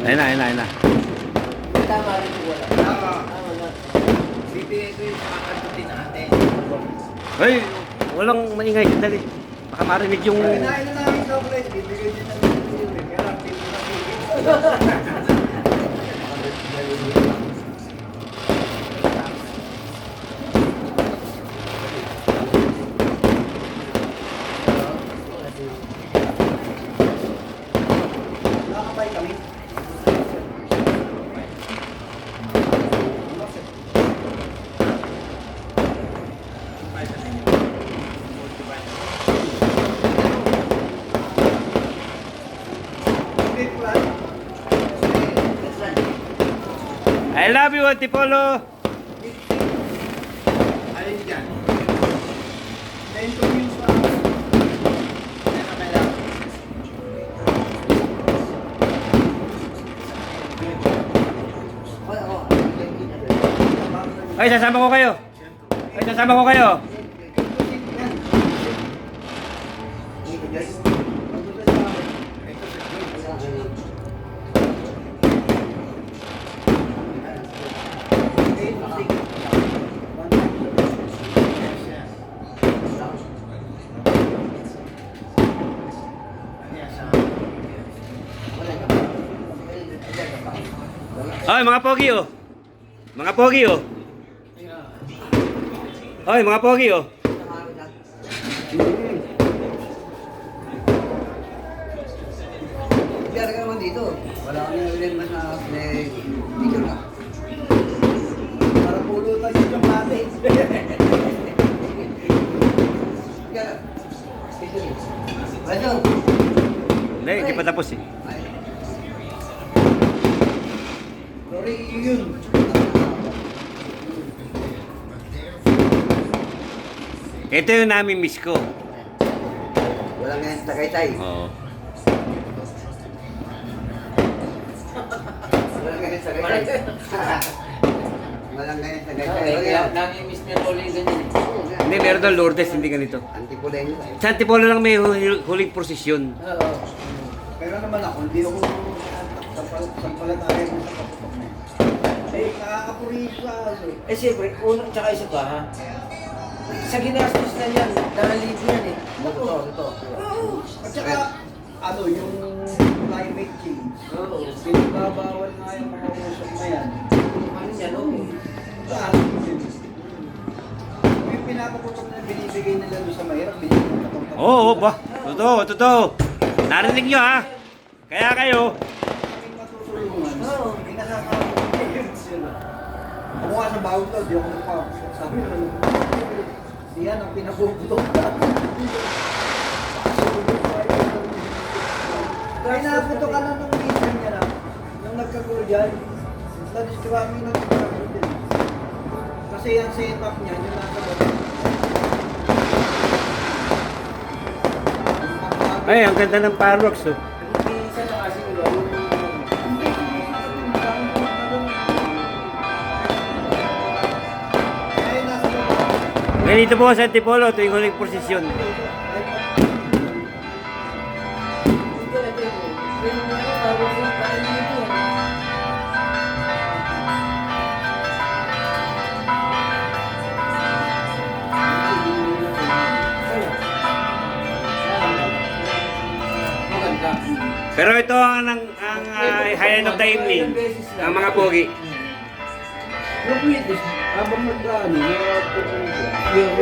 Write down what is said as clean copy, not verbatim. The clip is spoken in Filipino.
Ayun na, ayun na, ayun na. Tama rin po wala. Tama. Tama na. Bibigay ko yung kakantutin natin. Hoy, walang maingay. Dali. Baka marinig yung... Kinain na namin sa place, bibigay din namin yung yun. Kaya lang, pinapigil. Nakakabay kami. I love you, Antipolo. Alin dyan? Interview sa... Ano kailangan? Ay, sasama ko kayo. Ay, sasama ko kayo. Ay, mga pogi oh. Mga pogi oh. Ay, mga pogi oh. Kaya ka naman dito. Wala kami nag-reman na video na. Para pulutan yung chocolate. Kaya, ano? Hindi, hindi pa tapos eh. Sorry, yun. Ito yung nami-miss ko. Wala nga yung Tagaytay. Oo. Wala nga yung Tagaytay. Wala nga yung Tagaytay. Kaya nami-miss niya ulit ganyan. Hindi, meron daw Lourdes, hindi ganito. Antipolo yun. Sa Antipolo lang may huling prosesyon. Oo. Pero naman ako, hindi ako sampalataya mo sa kaputok na yun. Eh, nakakapuriso sa aso. Eh siyempre, unang tsaka isa pa ha. Sa ginastos na yan, nalilip yan eh. Ito. At saka, ano, yung climate change. Oo. Pinagbabawal nga yung mga usok na yan. Ano yan oh. Saan? Yung pinapaputok na binibigay nila doon sa mahirap, binibigay na itong Oo, ba? Totoo, totoo. Narinig nyo ha? Kaya kayo. kaming matutulungan. Oo. Hindi nakakapagpapagod sila. Ako nga sa bawal daw, di ako nagpapagod. Sabi ko, yan ang pinapuputok na. Kaya naputok ka lang nung minsan niya na. Nung nagkagulo dyan, na-describe yung nagkagulo din. Kasi yung setup niya, yung nasa baba. Ay, ang ganda ng fireworks oh. Hindi isa na kasi ulo. Kaya nasa baba. Ganito po sa Antipolo, tuwing huling prosesyon. Ito ito. Yung ano, tapos yung parang dito. Maganda. Pero ito ang highlight of the evening. Ang mga pogi. Yung British, habang nag-ano, nakaputok siya. Yung